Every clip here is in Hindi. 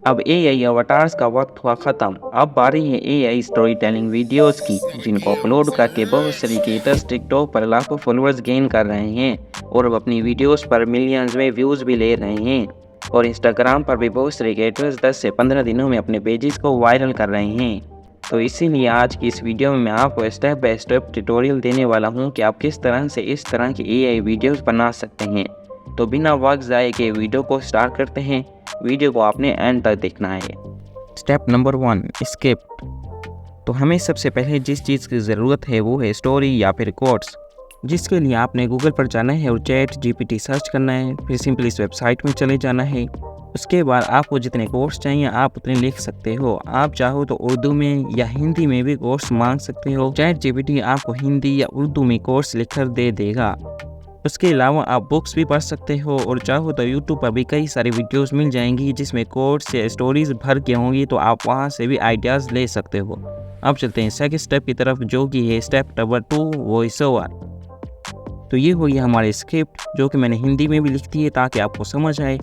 अब एआई अवतार्स का वक्त हुआ ख़त्म। अब बारी है एआई स्टोरी टेलिंग वीडियोस की, जिनको अपलोड करके बहुत सारे क्रिएटर्स टिकटॉक पर लाखों फॉलोअर्स गेन कर रहे हैं और अब अपनी वीडियोस पर मिलियंस में व्यूज़ भी ले रहे हैं। और इंस्टाग्राम पर भी बहुत सारे क्रिएटर्स 10 से 15 दिनों में अपने पेजेस को वायरल कर रहे हैं। तो इसीलिए आज की इस वीडियो में मैं आपको स्टेप बाय स्टेप ट्यूटोरियल देने वाला हूँ कि आप किस तरह से इस तरह की एआई वीडियोस बना सकते हैं। तो बिना वक्त ज़ाये के वीडियो को स्टार्ट करते हैं। वीडियो को आपने एंड तक देखना है। Step number 1, script. तो हमें सबसे पहले जिस चीज़ की ज़रूरत है वो है स्टोरी या फिर कोट्स, जिसके लिए आपने गूगल पर जाना है और चैट जीपीटी सर्च करना है। फिर सिंपली इस वेबसाइट में चले जाना है। उसके बाद आपको जितने कोट्स चाहिए आप उतने लिख सकते हो। आप चाहो तो उर्दू में या हिंदी में भी कोट्स मांग सकते हो। चैट जीपीटी आपको हिंदी या उर्दू में कोट्स लिखकर दे देगा। उसके अलावा आप बुक्स भी पढ़ सकते हो और चाहो तो यूट्यूब पर भी कई सारी वीडियोस मिल जाएंगी जिसमें कोट्स या स्टोरीज भर के होंगी, तो आप वहां से भी आइडियाज़ ले सकते हो। अब चलते हैं सेकंड स्टेप की तरफ, जो कि है स्टेप नंबर 2, वॉइस ओवर। तो ये हुई हमारी स्क्रिप्ट, जो कि मैंने हिंदी में भी लिख दी है ताकि आपको समझ आए।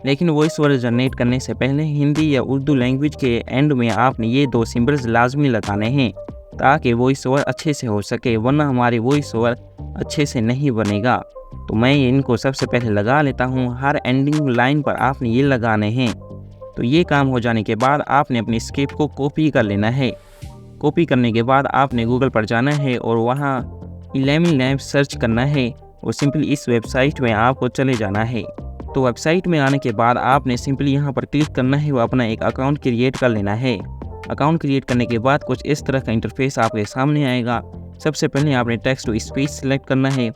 लेकिन वॉइस ओवर जनरेट करने से पहले हिंदी या उर्दू लैंग्वेज के एंड में आपने ये 2 सिंबल्स लाजमी लगाने हैं ताकि वॉइस ओवर अच्छे से हो सके, वरना हमारी वॉइस ओवर अच्छे से नहीं बनेगा। तो मैं इनको सबसे पहले लगा लेता हूँ। हर एंडिंग लाइन पर आपने ये लगाने हैं। तो ये काम हो जाने के बाद आपने अपनी स्क्रिप्ट को कॉपी कर लेना है। कॉपी करने के बाद आपने गूगल पर जाना है और वहाँ 11 लैम्प सर्च करना है और सिंपली इस वेबसाइट में आपको चले जाना है। तो वेबसाइट में आने के बाद आपने सिंपली यहाँ पर क्लिक करना है और अपना एक अकाउंट क्रिएट कर लेना है। अकाउंट क्रिएट करने के बाद कुछ इस तरह का इंटरफेस आपके सामने आएगा। सबसे पहले आपने टेक्स्ट टू स्पीच सेलेक्ट करना है।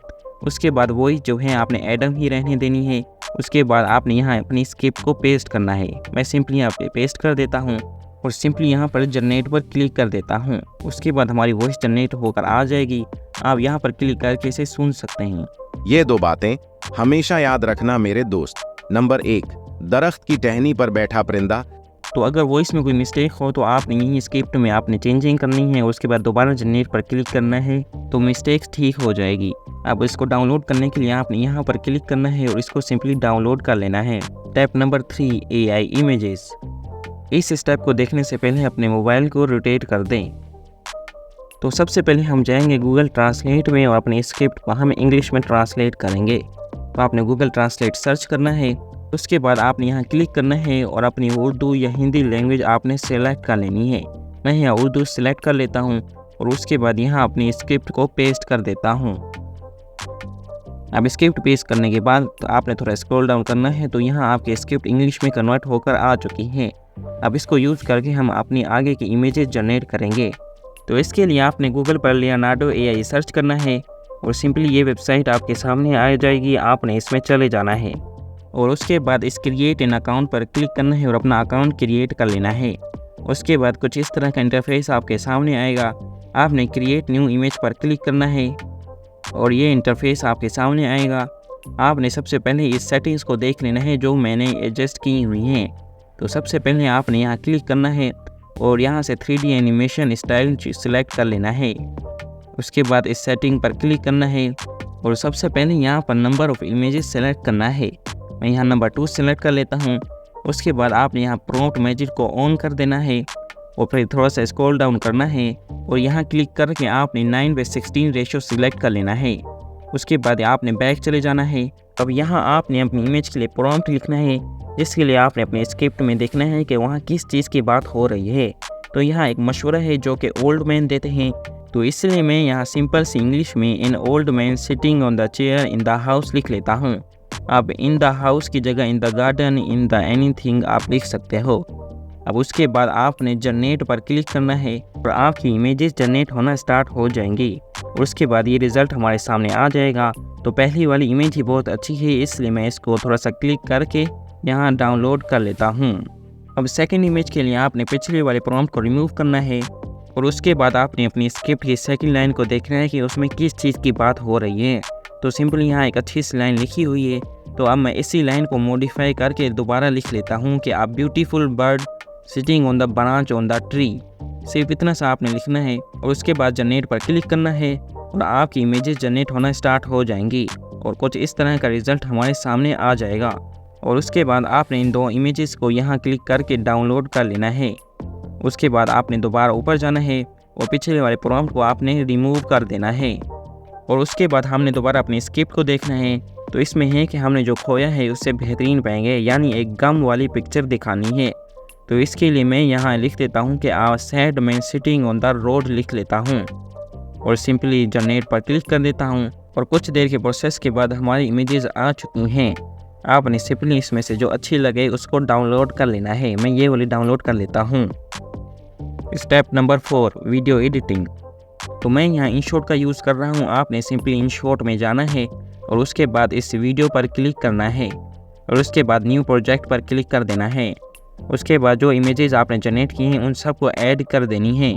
उसके बाद वही जो है आपने एडम ही रहने देनी है। उसके बाद आपने यहाँ अपनी स्क्रिप्ट को पेस्ट करना है। मैं सिंपली यहाँ पे पेस्ट कर देता हूँ और सिंपली यहाँ पर जनरेट पर क्लिक कर देता हूँ। उसके बाद हमारी वॉइस जनरेट होकर आ जाएगी। आप यहाँ पर क्लिक करके इसे सुन सकते हैं। ये 2 बातें हमेशा याद रखना मेरे दोस्त। नंबर 1, दरख्त की टहनी पर बैठा परिंदा। तो अगर वॉइस में कोई मिस्टेक हो तो आपने यही स्क्रिप्ट में आपने चेंजिंग करनी है। उसके बाद दोबारा जनरेट पर क्लिक करना है तो मिस्टेक्स ठीक हो जाएगी। अब इसको डाउनलोड करने के लिए आपने यहाँ पर क्लिक करना है और इसको सिंपली डाउनलोड कर लेना है। Step number 3, AI images. इस स्टेप को देखने से पहले अपने मोबाइल को रोटेट कर दें। तो सबसे पहले हम जाएंगे गूगल ट्रांसलेट में और अपनी स्क्रिप्ट को हम इंग्लिश में ट्रांसलेट करेंगे। तो आपने गूगल ट्रांसलेट सर्च करना है। उसके बाद आपने यहाँ क्लिक करना है और अपनी उर्दू या हिंदी लैंग्वेज आपने सेलेक्ट कर लेनी है। मैं यहाँ उर्दू सेलेक्ट कर लेता हूँ और उसके बाद यहाँ अपनी स्क्रिप्ट को पेस्ट कर देता हूँ। अब स्क्रिप्ट पेस्ट करने के बाद तो आपने थोड़ा स्क्रॉल डाउन करना है, तो यहाँ आपकी स्क्रिप्ट इंग्लिश में कन्वर्ट होकर आ चुकी है। अब इसको यूज़ करके हम अपनी आगे की इमेजेस जनरेट करेंगे। तो इसके लिए आपने गूगल पर लियोनार्डो एआई सर्च करना है और सिंपली ये वेबसाइट आपके सामने आ जाएगी। आपने इसमें चले जाना है और उसके बाद इस क्रिएट एन अकाउंट पर क्लिक करना है और अपना अकाउंट क्रिएट कर लेना है। उसके बाद कुछ इस तरह का इंटरफेस आपके सामने आएगा। आपने क्रिएट न्यू इमेज पर क्लिक करना है और ये इंटरफेस आपके सामने आएगा। आपने सबसे पहले इस सेटिंग्स को देख लेना है जो मैंने एडजस्ट की हुई हैं। तो सबसे पहले आपने यहाँ क्लिक करना है और यहाँ से 3D एनिमेशन स्टाइल सिलेक्ट कर लेना है। उसके बाद इस सेटिंग पर क्लिक करना है और सबसे पहले यहाँ पर नंबर ऑफ़ इमेजेस सेलेक्ट करना है। मैं यहाँ नंबर 2 सेलेक्ट कर लेता हूँ। उसके बाद आपने यहाँ प्रॉम्प्ट मैजिक को ऑन कर देना है और फिर थोड़ा सा स्क्रॉल डाउन करना है और यहाँ क्लिक करके आपने 9:16 रेशो सिलेक्ट कर लेना है। उसके बाद आपने बैक चले जाना है। अब यहाँ आपने अपनी इमेज के लिए प्रॉम्प्ट लिखना है, जिसके लिए आपने अपने स्क्रिप्ट में देखना है कि वहाँ किस चीज़ की बात हो रही है। तो यहाँ एक मशवरा है जो कि ओल्ड मैन देते हैं, तो इसलिए मैं यहाँ सिंपल सी इंग्लिश में an old man sitting on the chair in the house लिख लेता हूँ। अब इन द हाउस की जगह in the garden, in the anything आप लिख सकते हो। अब उसके बाद आपने जनरेट पर क्लिक करना है और आपकी इमेजेस जनरेट होना स्टार्ट हो जाएंगी और उसके बाद ये रिज़ल्ट हमारे सामने आ जाएगा। तो पहली वाली इमेज ही बहुत अच्छी है, इसलिए मैं इसको थोड़ा सा क्लिक करके यहाँ डाउनलोड कर लेता हूँ। अब सेकंड इमेज के लिए आपने पिछले वाले प्रॉम्प्ट को रिमूव करना है और उसके बाद आपने अपनी स्क्रिप्ट की सेकंड लाइन को देखना है कि उसमें किस चीज़ की बात हो रही है। तो सिंपली यहाँ एक अच्छी सी लाइन लिखी हुई है, तो अब मैं इसी लाइन को मॉडिफाई करके दोबारा लिख लेता हूँ कि a beautiful bird sitting on the branch on the tree. सिर्फ इतना सा आपने लिखना है और उसके बाद जनरेट पर क्लिक करना है और आपकी इमेजेस जनरेट होना स्टार्ट हो जाएंगी और कुछ इस तरह का रिज़ल्ट हमारे सामने आ जाएगा। और उसके बाद आपने इन 2 इमेजेस को यहाँ क्लिक करके डाउनलोड कर लेना है। उसके बाद आपने दोबारा ऊपर जाना है और पिछले वाले प्रॉम्प्ट को आपने रिमूव कर देना है। और उसके बाद हमने दोबारा अपनी स्क्रिप्ट को देखना है। तो इसमें है कि हमने जो खोया है उससे बेहतरीन पाएंगे, यानी एक गम वाली पिक्चर दिखानी है। तो इसके लिए मैं यहाँ लिख देता हूँ कि a sad man sitting on the road लिख लेता हूँ और सिंपली जनरेट पर क्लिक कर देता हूँ। और कुछ देर के प्रोसेस के बाद हमारी इमेजेस आ चुकी हैं। आपने सिंपली इसमें से जो अच्छी लगे उसको डाउनलोड कर लेना है। मैं ये वाली डाउनलोड कर लेता हूँ। Step number 4, video editing. तो मैं यहाँ InShot का यूज़ कर रहा हूँ। आपने सिंपली InShot में जाना है और उसके बाद इस वीडियो पर क्लिक करना है और उसके बाद न्यू प्रोजेक्ट पर क्लिक कर देना है। उसके बाद जो इमेजेस आपने जनरेट की हैं उन सबको ऐड कर देनी है।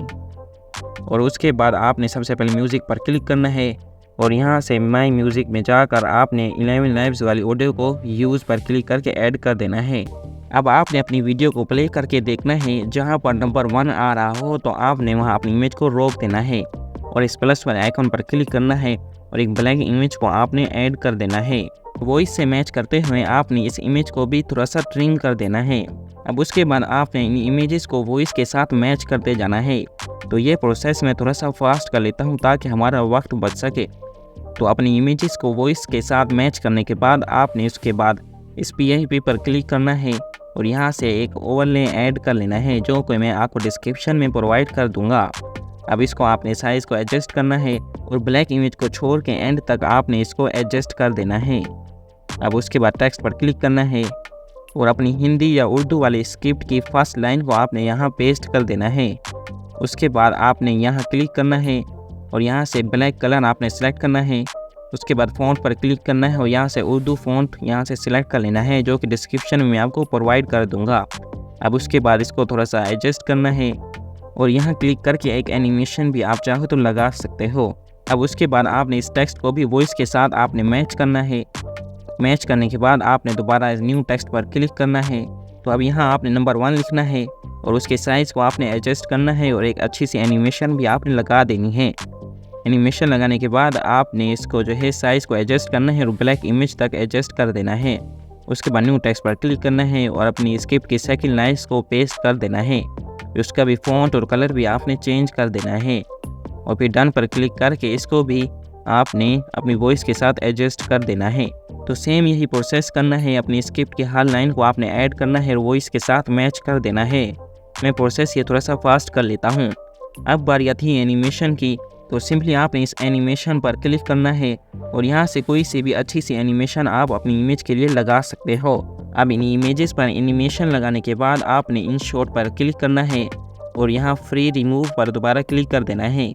और उसके बाद आपने सबसे पहले म्यूज़िक पर क्लिक करना है और यहाँ से माई म्यूज़िक में जाकर आपने 11 लाइव्स वाली ऑडियो को यूज़ पर क्लिक करके ऐड कर देना है। अब आपने अपनी वीडियो को प्ले करके देखना है। जहाँ पर नंबर 1 आ रहा हो तो आपने वहाँ अपनी इमेज को रोक देना है और इस प्लस वाले आइकन पर क्लिक करना है और एक ब्लैक इमेज को आपने ऐड कर देना है। वॉइस से मैच करते हुए आपने इस इमेज को भी थोड़ा सा ट्रिम कर देना है। अब उसके बाद आपने इन इमेजेस को वॉइस के साथ मैच करते जाना है। तो ये प्रोसेस मैं थोड़ा सा फास्ट कर लेता हूँ ताकि हमारा वक्त बच सके। तो अपनी इमेजेस को वॉइस के साथ मैच करने के बाद आपने उसके बाद इस PIP पर क्लिक करना है और यहाँ से एक ओवरले ऐड कर लेना है, जो कि मैं आपको डिस्क्रिप्शन में प्रोवाइड कर दूँगा। अब इसको आपने साइज़ को एडजस्ट करना है और ब्लैक इमेज को छोड़ के एंड तक आपने इसको एडजस्ट कर देना है। अब उसके बाद टेक्स्ट पर क्लिक करना है और अपनी हिंदी या उर्दू वाली स्क्रिप्ट की फर्स्ट लाइन को आपने यहाँ पेस्ट कर देना है। उसके बाद आपने यहाँ क्लिक करना है और यहाँ से ब्लैक कलर आपने सेलेक्ट करना है। उसके बाद फ़ॉन्ट पर क्लिक करना है और यहाँ से उर्दू फ़ॉन्ट यहाँ से सिलेक्ट कर लेना है, जो कि डिस्क्रिप्शन में आपको प्रोवाइड कर दूँगा। अब उसके बाद इसको थोड़ा सा एडजस्ट करना है और यहाँ क्लिक करके एक एनिमेशन भी आप चाहो तो लगा सकते हो। अब उसके बाद आपने इस टेक्स्ट को भी वॉइस के साथ आपने मैच करना है। मैच करने के बाद आपने दोबारा इस न्यू टेक्स्ट पर क्लिक करना है। तो अब यहाँ आपने नंबर 1 लिखना है और उसके साइज़ को आपने एडजस्ट करना है और एक अच्छी सी एनिमेशन भी आपने लगा देनी है। एनिमेशन लगाने के बाद आपने इसको जो है साइज़ को एडजस्ट करना है और ब्लैक इमेज तक एडजस्ट कर देना है। उसके बाद न्यू टेक्स्ट पर क्लिक करना है और अपनी स्क्रिप्ट की सेकंड लाइन्स को पेस्ट कर देना है। उसका भी फ़ॉन्ट और कलर भी आपने चेंज कर देना है और फिर डन पर क्लिक करके इसको भी आपने अपनी वॉइस के साथ एडजस्ट कर देना है। तो सेम यही प्रोसेस करना है। अपनी स्क्रिप्ट की हर लाइन को आपने ऐड करना है और वॉइस के साथ मैच कर देना है। मैं प्रोसेस ये थोड़ा सा फास्ट कर लेता हूँ। अब बारी आती है एनिमेशन की। तो सिंपली आपने इस एनिमेशन पर क्लिक करना है और यहाँ से कोई सी भी अच्छी सी एनिमेशन आप अपनी इमेज के लिए लगा सकते हो। अब इन इमेजेस पर एनिमेशन लगाने के बाद आपने InShot पर क्लिक करना है और यहाँ फ्री रिमूव पर दोबारा क्लिक कर देना है।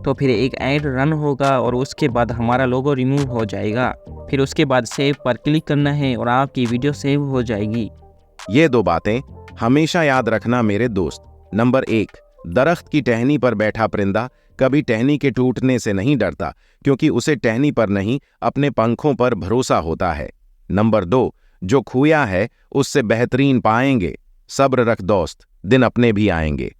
तो फिर एक ऐड रन होगा और उसके बाद हमारा लोगो रिमूव हो जाएगा। फिर उसके बाद सेव पर क्लिक करना है और आपकी वीडियो सेव हो जाएगी। ये 2 बातें हमेशा याद रखना मेरे दोस्त। नंबर 1, दरख्त की टहनी पर बैठा परिंदा कभी टहनी के टूटने से नहीं डरता, क्योंकि उसे टहनी पर नहीं अपने पंखों पर भरोसा होता है। नंबर 2, जो खोया है उससे बेहतरीन पाएंगे। सब्र रख दोस्त, दिन अपने भी आएंगे।